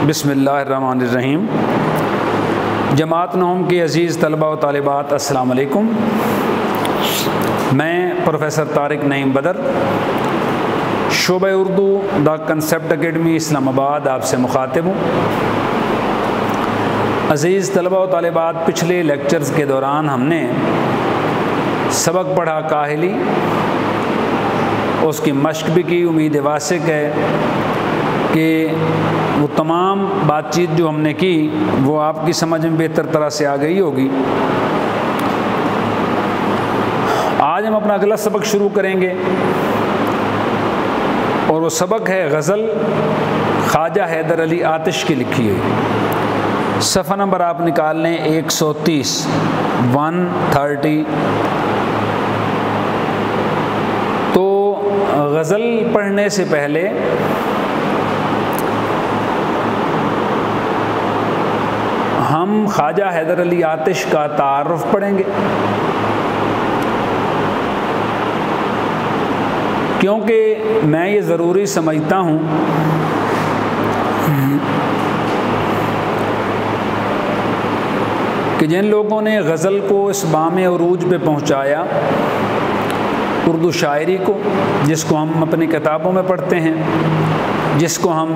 बिस्मिल्लाहिर्रहमानिर्रहीम। जमात नौम के अज़ीज़ तलबा व तालिबात, अस्सलाम वालेकुम। मैं प्रोफेसर तारिक नईम बदर, शोबा Urdu the concept academy Islamabad आपसे मुखातिब हूँ। अज़ीज़ तलबा व तालिबात, पिछले लेक्चर्स के दौरान हमने सबक पढ़ा काहिली, उसकी मश्क भी की। उम्मीद वासिक है कि वो तमाम बातचीत जो हमने की वो आपकी समझ में बेहतर तरह से आ गई होगी। आज हम अपना अगला सबक शुरू करेंगे और वो सबक है गज़ल ख्वाजा हैदर अली आतिश की लिखी हुई। सफ़ा नंबर आप निकाल लें 130 130। तो गज़ल पढ़ने से पहले हम ख्वाजा हैदर अली आतिश का तारुफ पढ़ेंगे, क्योंकि मैं ये ज़रूरी समझता हूँ कि जिन लोगों ने गज़ल को इस बाम अरूज पे पहुँचाया, उर्दू शायरी को, जिसको हम अपनी किताबों में पढ़ते हैं, जिसको हम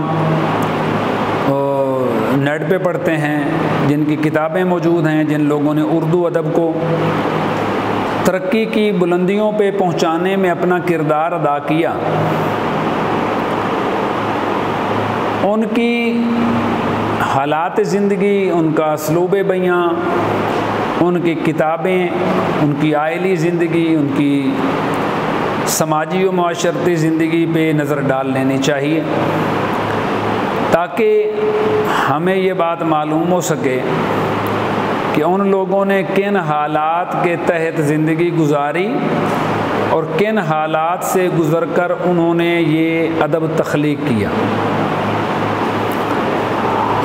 नेट पे पढ़ते हैं, जिनकी किताबें मौजूद हैं, जिन लोगों ने उर्दू अदब को तरक्की की बुलंदियों पे पहुंचाने में अपना किरदार अदा किया, उनकी हालात ज़िंदगी, उनका असलूब बयां, उनकी किताबें, उनकी आइली ज़िंदगी, उनकी समाजी व माशरती ज़िंदगी पे नज़र डाल लेनी चाहिए, ताकि हमें ये बात मालूम हो सके कि उन लोगों ने किन हालात के तहत ज़िंदगी गुजारी और किन हालात से गुज़रकर उन्होंने ये अदब तख्लीक किया।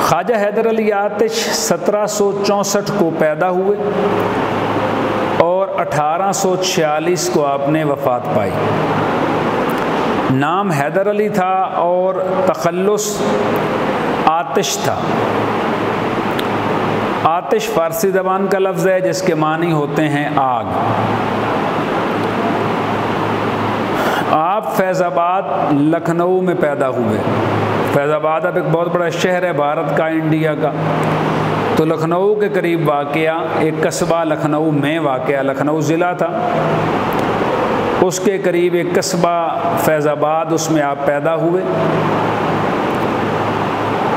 ख्वाजा हैदर अली आतिश 1764 को पैदा हुए और 1846 को आपने वफ़ात पाई। नाम हैदर अली था और तखल्लुस आतिश था। आतिश फ़ारसी ज़बान का लफ्ज़ है जिसके मानी होते हैं आग। आप फैज़ाबाद लखनऊ में पैदा हुए। फैज़ाबाद अब एक बहुत बड़ा शहर है भारत का, इंडिया का। तो लखनऊ के करीब वाक़या एक कस्बा लखनऊ में वाक़या, लखनऊ ज़िला था, उसके करीब एक कस्बा फैज़ाबाद, उसमें आप पैदा हुए।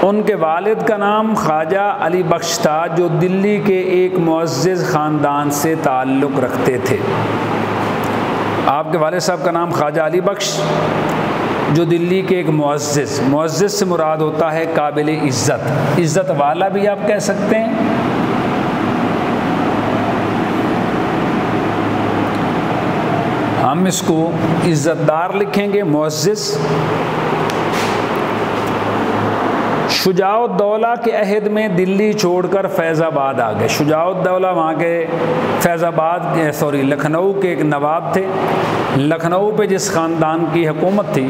उनके वालिद का नाम ख्वाजा अली बख्श था, जो दिल्ली के एक मुअज़्ज़िज़ ख़ानदान से ताल्लुक़ रखते थे। आपके वालिद साहब का नाम ख्वाजा अली बख्श, जो दिल्ली के एक मुअज़्ज़िज़, मुअज़्ज़िज़ से मुराद होता है काबिल इज़्ज़त, इज़्ज़त वाला भी आप कह सकते हैं। हम इसको इज़्ज़तदार लिखेंगे, मुअज़्ज़िज़। शुजाउद्दौला के अहद में दिल्ली छोड़कर फैज़ाबाद आ गए। शुजाउद्दौला वहाँ के लखनऊ के एक नवाब थे। लखनऊ पे जिस ख़ानदान की हुकूमत थी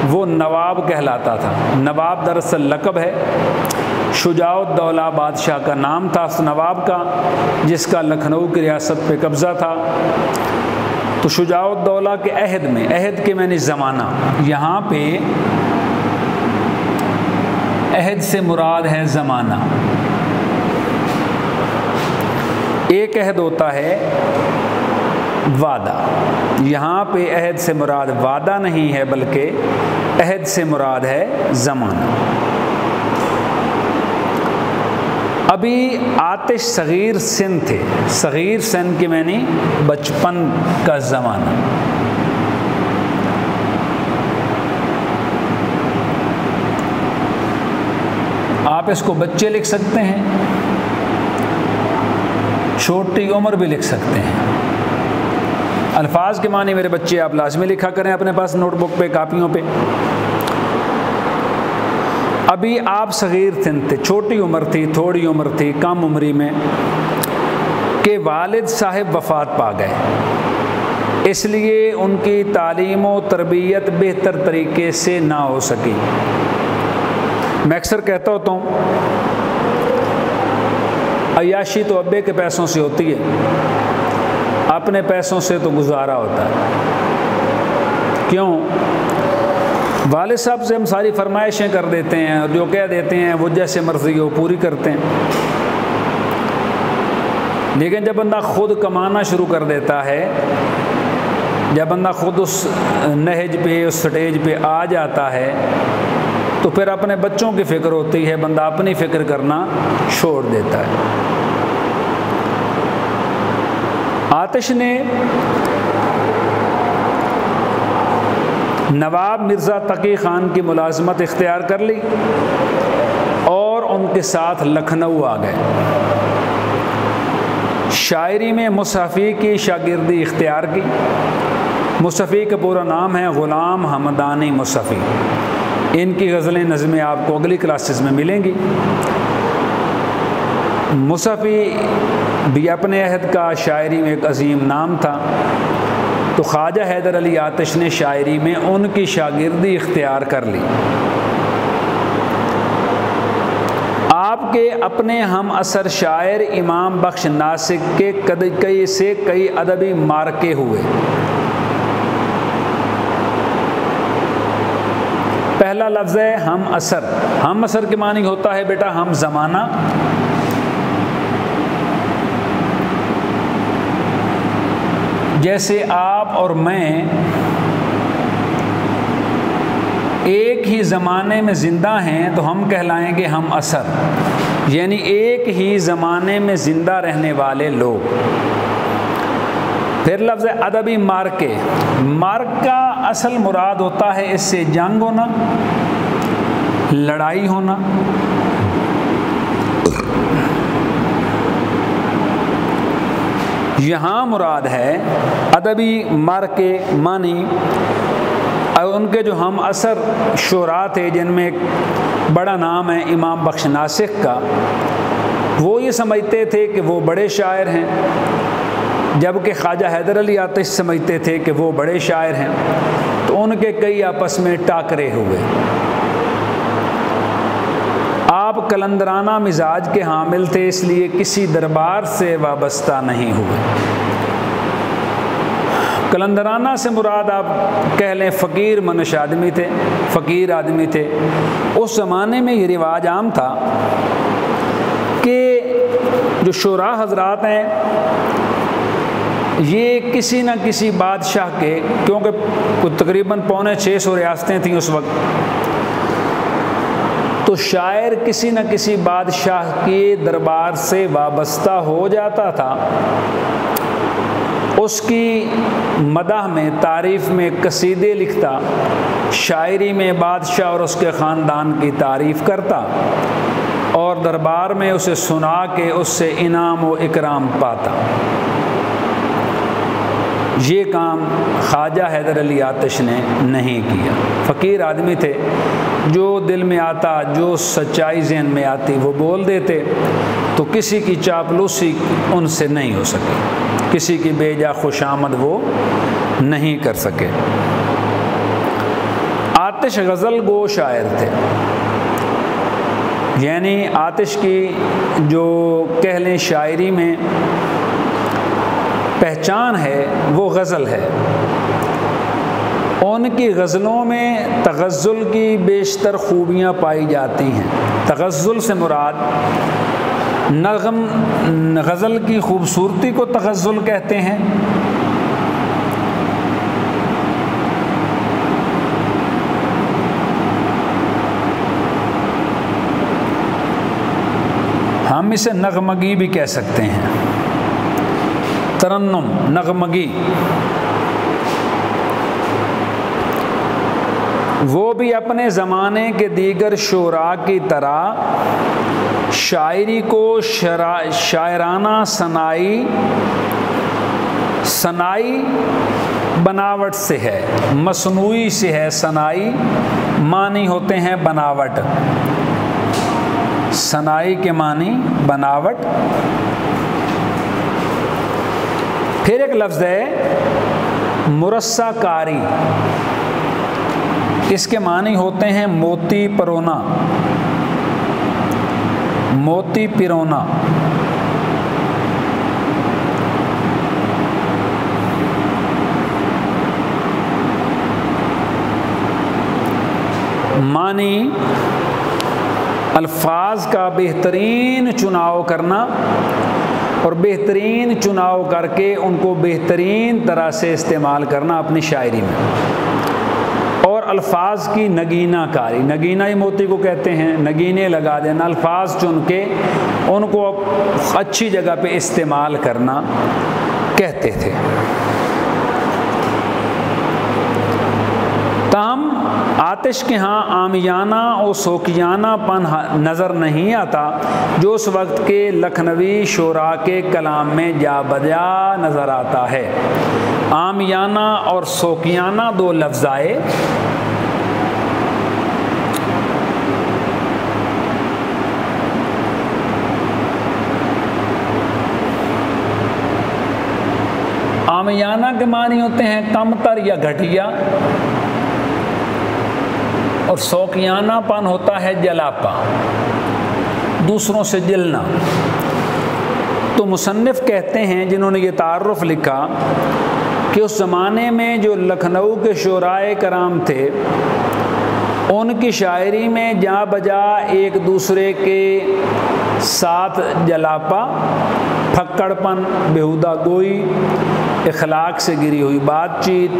वो नवाब कहलाता था। नवाब दरअसल लक़ब है। शुजाउद्दौला बादशाह का नाम था उस नवाब का, जिसका लखनऊ की रियासत पे कब्ज़ा था। तो शुजाउद्दौला के अहद में, अहद के मैंने ज़माना, यहाँ पे अहद से मुराद है ज़माना। एक अहद होता है वादा, यहाँ पे अहद से मुराद वादा नहीं है बल्कि अहद से मुराद है ज़माना। अभी आतिश सगीर सिन थे। सगीर सिन के मैंने बचपन का ज़माना। आप इसको बच्चे लिख सकते हैं, छोटी उम्र भी लिख सकते हैं। अल्फाज के माने मेरे बच्चे आप लाजमी लिखा करें अपने पास नोटबुक पे, कापियों पे। अभी आप सगीर सिन थे, छोटी उम्र थी, थोड़ी उम्र थी, कम उम्री में के वालिद साहिब वफ़ात पा गए। इसलिए उनकी तालीम व तरबियत बेहतर तरीके से ना हो सकी। मैं अक्सर कहता होता हूँ, अय्याशी तो अब्बे के पैसों से होती है, अपने पैसों से तो गुजारा होता है। क्यों? वालिद साहब से हम सारी फरमाइशें कर देते हैं और जो कह देते हैं वो जैसे मर्जी हो पूरी करते हैं, लेकिन जब बंदा खुद कमाना शुरू कर देता है, जब बंदा खुद उस नहज पे, उस स्टेज पे आ जाता है, तो फिर अपने बच्चों की फ़िक्र होती है, बंदा अपनी फ़िक्र करना छोड़ देता है। आतिश ने नवाब मिर्ज़ा तकी ख़ान की मुलाज़मत इख्तियार कर ली और उनके साथ लखनऊ आ गए। शायरी में मुसफ़ी की शागिर्दी इख्तियार की। मुसफ़ी का पूरा नाम है ग़ुलाम हमदानी मुसफ़ी। इनकी गज़लें नज़में आपको अगली क्लासेस में मिलेंगी। मुसफ़ी भी अपने अहद का शायरी में एक अजीम नाम था, तो ख्वाजा हैदर अली आतिश ने शायरी में उनकी शागिर्दी इख्तियार कर ली। आपके अपने हम असर शायर इमाम बख्श नासिक के कई अदबी मार्के हुए। पहला लफ्ज़ है हम असर। हम असर के मानी होता है बेटा हम ज़माना। जैसे आप और मैं एक ही ज़माने में ज़िंदा हैं तो हम कहलाएंगे हम असर, यानी एक ही ज़माने में ज़िंदा रहने वाले लोग। फिर लफ्ज़ अदबी मार्के। मार्क का असल मुराद होता है इससे जंग होना, लड़ाई होना। यहाँ मुराद है अदबी मार्के मानी उनके जो हम असर शुरा थे, जिनमें एक बड़ा नाम है इमाम बख्श नासिक का, वो ये समझते थे कि वो बड़े शायर हैं, जबकि ख्वाजा हैदर अली आतिश समझते थे कि वो बड़े शायर हैं। तो उनके कई आपस में टाकरे हुए। आप कलंदराना मिजाज के हामिल थे, इसलिए किसी दरबार से वाबस्ता नहीं हुए। कलंदराना से मुराद आप कह लें फ़कीर मनश आदमी थे, फ़कीर आदमी थे। उस ज़माने में ये रिवाज आम था कि जो शुरा हजरात हैं ये किसी न किसी बादशाह के, क्योंकि तकरीबन 550 रियासतें थीं उस वक्त, तो शायर किसी न किसी बादशाह के दरबार से वाबस्ता हो जाता था। उसकी मदह में, तारीफ़ में कसीदे लिखता, शायरी में बादशाह और उसके ख़ानदान की तारीफ़ करता और दरबार में उसे सुना के उससे इनाम व इकराम पाता। ये काम ख्वाजा हैदर अली आतिश ने नहीं किया। फ़कीर आदमी थे, जो दिल में आता, जो सच्चाई ज़हन में आती वो बोल देते, तो किसी की चापलूसी उनसे नहीं हो सकी, किसी की बेजा खुशामद वो नहीं कर सके। आतिश गज़ल गो शायर थे, यानी आतिश की जो कह लें शायरी में पहचान है वो गज़ल है। उनकी गज़लों में तग़ज़्ज़ुल की बेशतर खूबियाँ पाई जाती हैं। तग़ज़्ज़ुल से मुराद नग़म, गज़ल की खूबसूरती को तग़ज़्ज़ुल कहते हैं। हम इसे नगमगी भी कह सकते हैं, तरन्नुम, नगमगी। वो भी अपने ज़माने के दीगर शुरा की तरह शायरी को शायराना सनाई बनावट से है, मसनूई से है। सनाई मानी होते हैं बनावट, सनाई के मानी बनावट। फिर एक लफ्ज़ है मुरस्साकारी। इसके मानी होते हैं मोती परोना, मोती पिरोना। मानी अल्फाज का बेहतरीन चुनाव करना और बेहतरीन चुनाव करके उनको बेहतरीन तरह से इस्तेमाल करना अपनी शायरी में। और अल्फाज की नगीना कारी, नगीना ही मोती को कहते हैं, नगीने लगा देना, अल्फाज चुन के उनको अच्छी जगह पे इस्तेमाल करना कहते थे। ताहम आतिश के यहाँ आमियाना और शौकियानापन नज़र नहीं आता जो उस वक्त के लखनवी शोरा के कलाम में जा बजा नज़र आता है। आमियाना और शौकियाना दो लफ्ज़ आए। आमियाना के मानी होते हैं कमतर या घटिया, और शौकियानापन होता है जलापा, दूसरों से जलना। तो मुसन्निफ़ कहते हैं जिन्होंने ये तारुफ़ लिखा कि उस ज़माने में जो लखनऊ के शोराए कराम थे उनकी शायरी में जा बजा एक दूसरे के साथ जलापा, फक्कड़पन, बेहुदा गोई, इखलाक से गिरी हुई बातचीत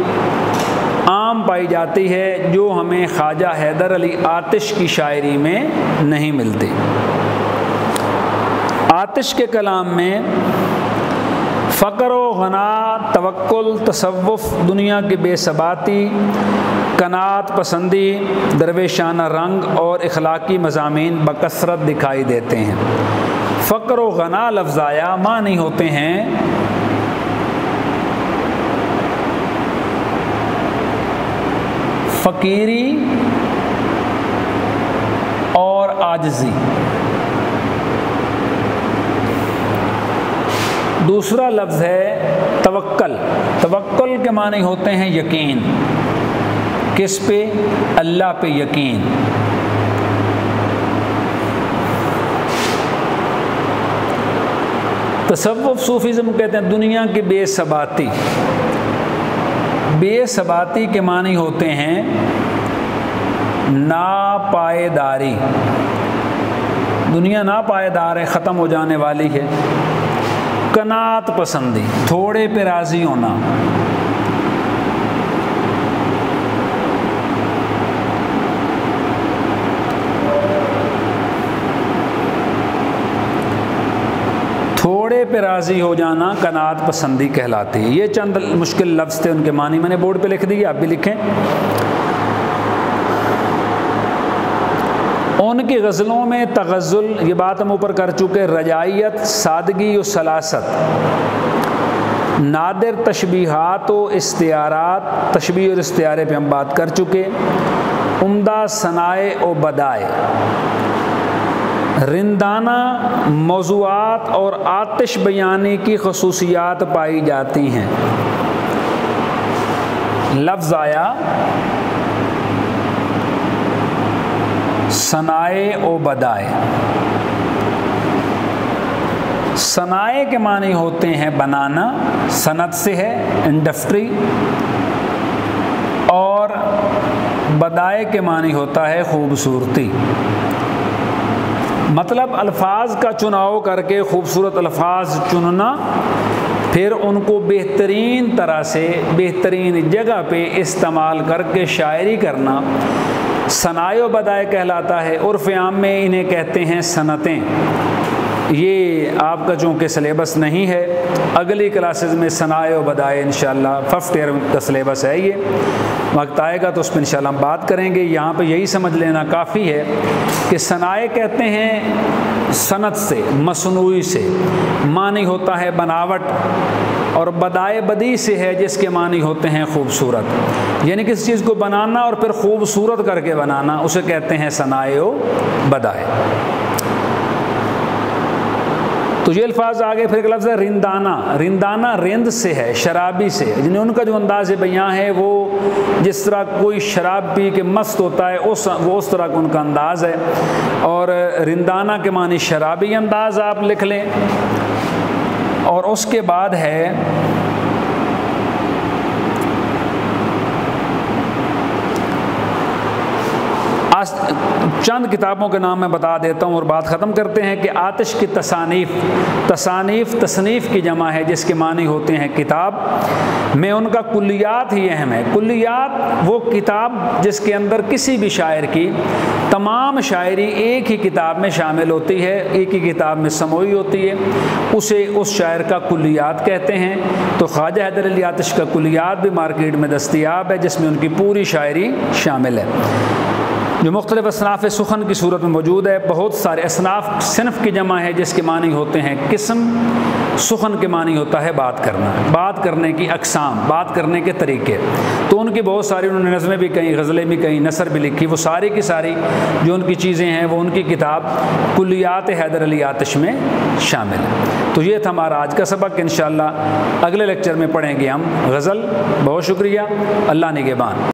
आम पाई जाती है, जो हमें ख्वाजा हैदर अली आतिश की शायरी में नहीं मिलती। आतिश के कलाम में फ़क्र व गना, तवक्कुल, तसव्वुफ़, दुनिया की बेसबाती, कनात पसंदी, दरवेशाना रंग और इखलाकी मज़ामीन बकसरत दिखाई देते हैं। फ़क्र व गना लफ्ज़ आया, मानी होते हैं फ़कीरी और आजिज़ी। दूसरा लफ्ज़ है तवक्कल। तवक्कुल के माने होते हैं यकीन। किस पे? अल्लाह पे यकीन। तसव्वुफ़ सूफीज़्म कहते हैं दुनिया की बेसबाती। बेसबाती के मानी होते हैं नापायदारी। दुनिया नापायदार है, ख़त्म हो जाने वाली है। कनात पसंदी, थोड़े पे राज़ी होना। थोड़े पे राज़ी हो जाना कनात पसंदी कहलाती है। ये चंद मुश्किल लफ्ज़ थे, उनके मानी मैंने बोर्ड पे लिख दिए, आप भी लिखें। उनकी गज़लों में तगज़्ज़ुल, ये बात हम ऊपर कर चुके, रजाइयत, सादगी और सलासत, नादिर तशबीहात व इस्तियारात, तशबीह और इस्तियारे पे हम बात कर चुके, उम्दा सनाए व बदाए, रिंदाना मौज़ूआत और आतिश बयानी की ख़ुसूसियात पाई जाती हैं। लफ्ज़ आया सनाए ओ बदाए। सनाए के माने होते हैं बनाना, सनत से है, इंडस्ट्री, और बदाए के माने होता है खूबसूरती। मतलब अल्फाज का चुनाव करके खूबसूरत अल्फाज चुनना, फिर उनको बेहतरीन तरह से बेहतरीन जगह पे इस्तेमाल करके शायरी करना सनाए व बदाए कहलाता है। उर्फ़ आम में इन्हें कहते हैं सनतें। ये आपका चूँकि सिलेबस नहीं है, अगली क्लासेस में सनाए व बदाए इंशाअल्लाह फर्स्ट ईयर का सिलेबस है, ये वक्त आएगा तो उस पर इंशाअल्लाह हम बात करेंगे। यहाँ पे यही समझ लेना काफ़ी है कि सनाए कहते हैं सनत से, मसनूई से, मानी होता है बनावट, और बदाए बदी से है जिसके मानी होते हैं खूबसूरत। यानी किसी चीज़ को बनाना और फिर खूबसूरत करके बनाना, उसे कहते हैं सनाए व बदाए। तो ये अल्फाज आगे फिर एक लफ्ज़ है रिंदाना। रिंदाना रिंद से है, शराबी से, जिन्हें उनका जो अंदाज बयां है वो जिस तरह कोई शराब पी के मस्त होता है उस तरह का उनका अंदाज़ है। और रिंदाना के मानी शराबी अंदाज़ आप लिख लें। और उसके बाद है चंद किताबों के नाम मैं बता देता हूँ और बात ख़त्म करते हैं कि आतिश की तसनीफ़ की जमा है जिसके मानी होते हैं किताब में, उनका कुल्लियात ही अहम है। कुल्लियात वो किताब जिसके अंदर किसी भी शायर की तमाम शायरी एक ही किताब में शामिल होती है, एक ही किताब में समोई होती है, उसे उस शायर का कुल्लियात कहते हैं। तो ख्वाजा हैदर अली आतिश का कुल्लियात भी मार्केट में दस्तयाब है, जिसमें उनकी पूरी शायरी शामिल है, जो मुख्तलिफ असनाफ़ सुखन की सूरत में मौजूद है। बहुत सारे असनाफ़ सिनफ की जमा है जिसके मानी होते हैं किस्म। सुखन के मानी होता है बात करना, बात करने की अक़साम, बात करने के तरीके। तो उनकी बहुत सारी, उन्होंने नज़में भी कहीं, गज़लें भी कहीं, नसर भी लिखी। वो सारी की सारी जो उनकी चीज़ें हैं वो उनकी किताब कुल्लियात हैदर अली आतिश में शामिल है। तो ये था हमारा आज का सबक। इंशाअल्लाह अगले लेक्चर में पढ़ेंगे हम गज़ल। बहुत शुक्रिया। अल्लाह निगहबान।